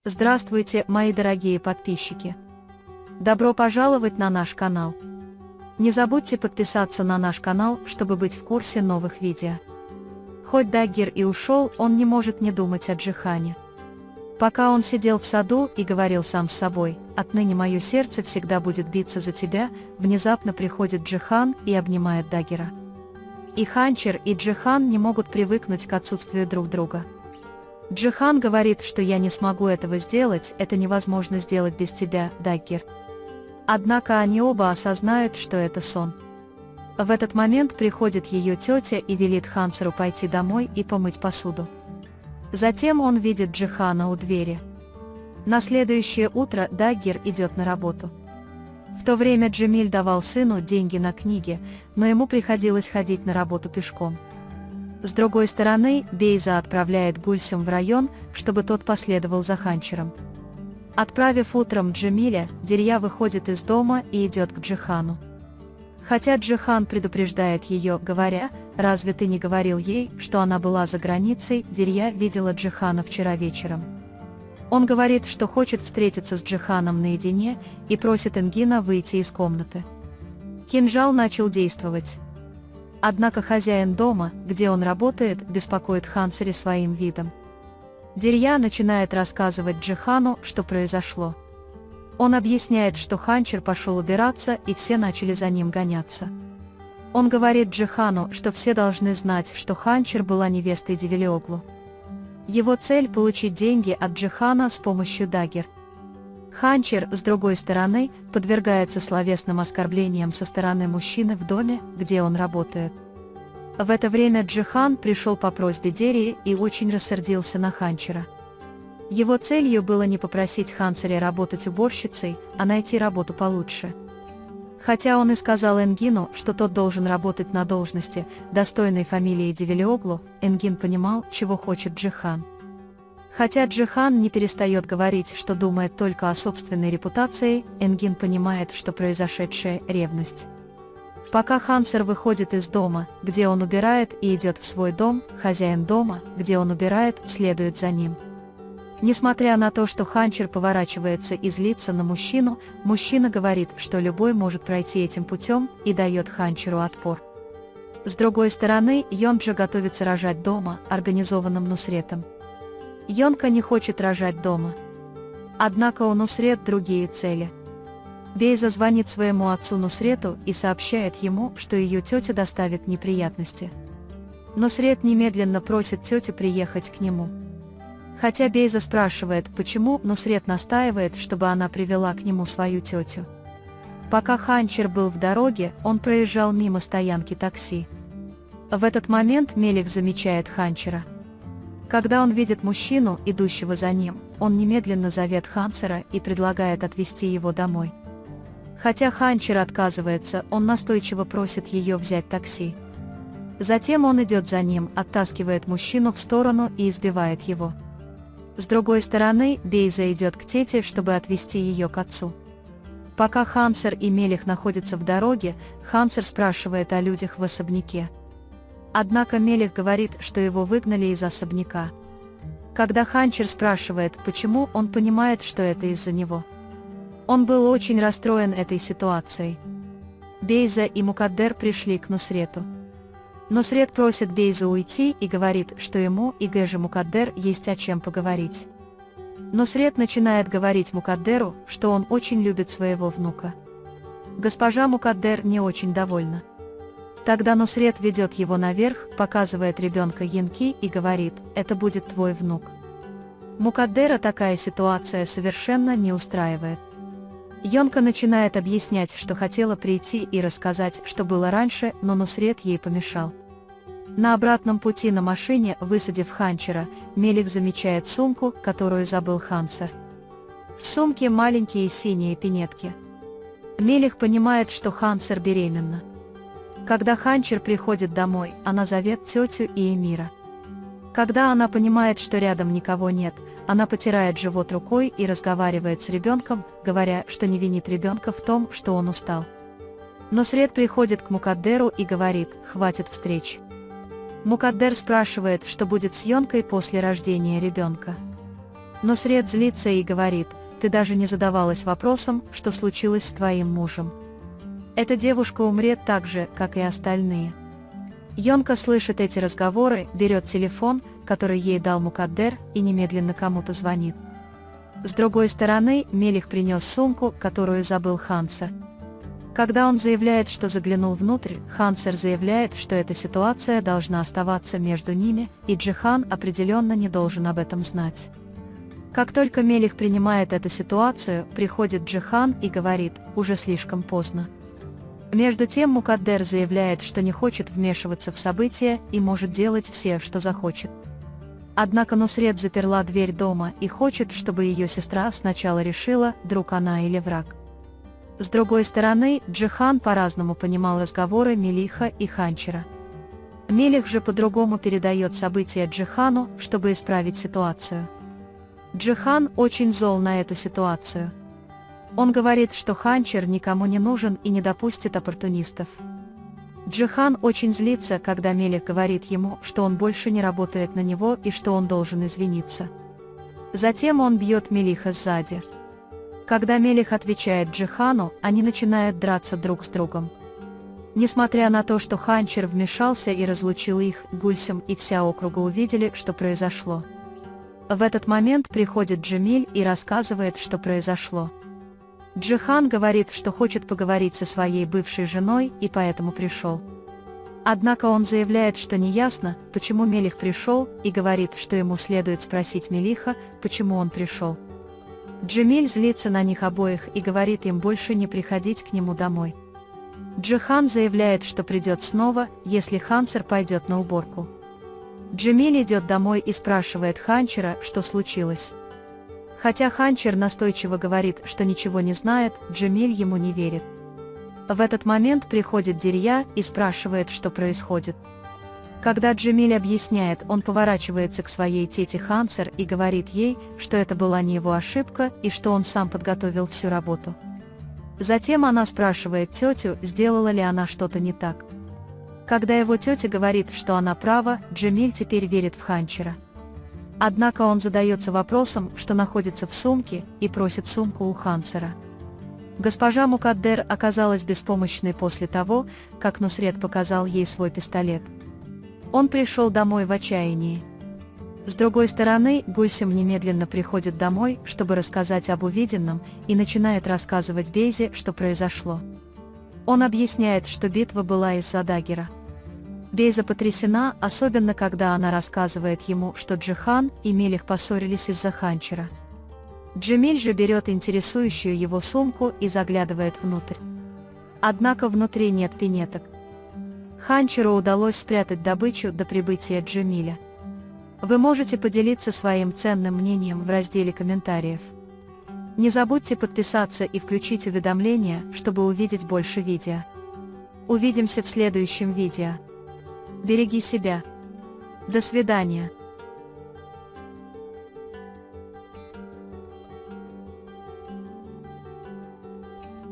Здравствуйте, мои дорогие подписчики! Добро пожаловать на наш канал! Не забудьте подписаться на наш канал, чтобы быть в курсе новых видео. Хоть Даггер и ушел, он не может не думать о Джихане. Пока он сидел в саду и говорил сам с собой: «Отныне мое сердце всегда будет биться за тебя», внезапно приходит Джихан и обнимает Даггера. И Ханчер, и Джихан не могут привыкнуть к отсутствию друг друга. Джихан говорит, что я не смогу этого сделать, это невозможно сделать без тебя, Даггер. Однако они оба осознают, что это сон. В этот момент приходит ее тетя и велит Хансеру пойти домой и помыть посуду. Затем он видит Джихана у двери. На следующее утро Даггер идет на работу. В то время Джемиль давал сыну деньги на книги, но ему приходилось ходить на работу пешком. С другой стороны, Бейза отправляет Гульсюм в район, чтобы тот последовал за Ханчером. Отправив утром Джемиля, Дерья выходит из дома и идет к Джихану. Хотя Джихан предупреждает ее, говоря: «Разве ты не говорил ей, что она была за границей?» Дерья видела Джихана вчера вечером. Он говорит, что хочет встретиться с Джиханом наедине, и просит Энгина выйти из комнаты. Кинжал начал действовать. Однако хозяин дома, где он работает, беспокоит Хансери своим видом. Дерья начинает рассказывать Джихану, что произошло. Он объясняет, что Ханчер пошел убираться, и все начали за ним гоняться. Он говорит Джихану, что все должны знать, что Ханчер была невестой Девелиоглу. Его цель — получить деньги от Джихана с помощью Даггер. Ханчер, с другой стороны, подвергается словесным оскорблениям со стороны мужчины в доме, где он работает. В это время Джихан пришел по просьбе Дерии и очень рассердился на Ханчера. Его целью было не попросить Хансери работать уборщицей, а найти работу получше. Хотя он и сказал Энгину, что тот должен работать на должности, достойной фамилии Девелиоглу, Энгин понимал, чего хочет Джихан. Хотя Джихан не перестает говорить, что думает только о собственной репутации, Энгин понимает, что произошедшее — ревность. Пока Хансер выходит из дома, где он убирает, и идет в свой дом, хозяин дома, где он убирает, следует за ним. Несмотря на то, что Ханчер поворачивается и злится на мужчину, мужчина говорит, что любой может пройти этим путем, и дает Ханчеру отпор. С другой стороны, Йонджа готовится рожать дома, организованным Нусретом. Йонка не хочет рожать дома. Однако у Нусрет другие цели. Бейза звонит своему отцу Нусрету и сообщает ему, что ее тетя доставит неприятности. Нусрет немедленно просит тетю приехать к нему. Хотя Бейза спрашивает, почему, Нусрет настаивает, чтобы она привела к нему свою тетю. Пока Ханчер был в дороге, он проезжал мимо стоянки такси. В этот момент Мелих замечает Ханчера. Когда он видит мужчину, идущего за ним, он немедленно зовет Хансера и предлагает отвезти его домой. Хотя Ханчер отказывается, он настойчиво просит ее взять такси. Затем он идет за ним, оттаскивает мужчину в сторону и избивает его. С другой стороны, Бейза идет к тете, чтобы отвезти ее к отцу. Пока Хансер и Мелих находятся в дороге, Хансер спрашивает о людях в особняке. Однако Мелих говорит, что его выгнали из особняка. Когда Ханчер спрашивает, почему, он понимает, что это из-за него. Он был очень расстроен этой ситуацией. Бейза и Мукаддер пришли к Нусрету. Нусрет просит Бейзу уйти и говорит, что ему и Гэже Мукаддер есть о чем поговорить. Нусрет начинает говорить Мукаддеру, что он очень любит своего внука. Госпожа Мукаддер не очень довольна. Тогда Нусрет ведет его наверх, показывает ребенка Янки и говорит: «Это будет твой внук». Мукаддера такая ситуация совершенно не устраивает. Йонка начинает объяснять, что хотела прийти и рассказать, что было раньше, но Нусрет ей помешал. На обратном пути на машине, высадив Ханчера, Мелих замечает сумку, которую забыл Хансер. В сумке маленькие синие пинетки. Мелих понимает, что Хансер беременна. Когда Ханчер приходит домой, она зовет тетю и Эмира. Когда она понимает, что рядом никого нет, она потирает живот рукой и разговаривает с ребенком, говоря, что не винит ребенка в том, что он устал. Нусрет приходит к Мукаддеру и говорит: «Хватит встреч». Мукаддер спрашивает, что будет с Йонкой после рождения ребенка. Нусрет злится и говорит: ты даже не задавалась вопросом, что случилось с твоим мужем. Эта девушка умрет так же, как и остальные. Йонка слышит эти разговоры, берет телефон, который ей дал Мукаддер, и немедленно кому-то звонит. С другой стороны, Мелих принес сумку, которую забыл Хансер. Когда он заявляет, что заглянул внутрь, Хансер заявляет, что эта ситуация должна оставаться между ними, и Джихан определенно не должен об этом знать. Как только Мелих принимает эту ситуацию, приходит Джихан и говорит: уже слишком поздно. Между тем Мукаддер заявляет, что не хочет вмешиваться в события и может делать все, что захочет. Однако Нусрет заперла дверь дома и хочет, чтобы ее сестра сначала решила, друг она или враг. С другой стороны, Джихан по-разному понимал разговоры Мелиха и Ханчера. Мелих же по-другому передает события Джихану, чтобы исправить ситуацию. Джихан очень зол на эту ситуацию. Он говорит, что Ханчер никому не нужен и не допустит оппортунистов. Джихан очень злится, когда Мелих говорит ему, что он больше не работает на него и что он должен извиниться. Затем он бьет Мелиха сзади. Когда Мелих отвечает Джихану, они начинают драться друг с другом. Несмотря на то, что Ханчер вмешался и разлучил их, Гульсим и вся округа увидели, что произошло. В этот момент приходит Джемиль и рассказывает, что произошло. Джихан говорит, что хочет поговорить со своей бывшей женой и поэтому пришел. Однако он заявляет, что неясно, почему Мелих пришел, и говорит, что ему следует спросить Мелиха, почему он пришел. Джемиль злится на них обоих и говорит им больше не приходить к нему домой. Джихан заявляет, что придет снова, если Хансер пойдет на уборку. Джемиль идет домой и спрашивает Ханчера, что случилось. Хотя Ханчер настойчиво говорит, что ничего не знает, Джемиль ему не верит. В этот момент приходит Дирья и спрашивает, что происходит. Когда Джемиль объясняет, он поворачивается к своей тете Хансер и говорит ей, что это была не его ошибка и что он сам подготовил всю работу. Затем она спрашивает тетю, сделала ли она что-то не так. Когда его тетя говорит, что она права, Джемиль теперь верит в Ханчера. Однако он задается вопросом, что находится в сумке, и просит сумку у Хансера. Госпожа Мукаддер оказалась беспомощной после того, как Нусрет показал ей свой пистолет. Он пришел домой в отчаянии. С другой стороны, Гульсим немедленно приходит домой, чтобы рассказать об увиденном, и начинает рассказывать Бейзе, что произошло. Он объясняет, что битва была из-за даггера. Бейза потрясена, особенно когда она рассказывает ему, что Джихан и Мелих поссорились из-за Ханчера. Джемиль же берет интересующую его сумку и заглядывает внутрь. Однако внутри нет пинеток. Ханчеру удалось спрятать добычу до прибытия Джемиля. Вы можете поделиться своим ценным мнением в разделе комментариев. Не забудьте подписаться и включить уведомления, чтобы увидеть больше видео. Увидимся в следующем видео. Береги себя. До свидания.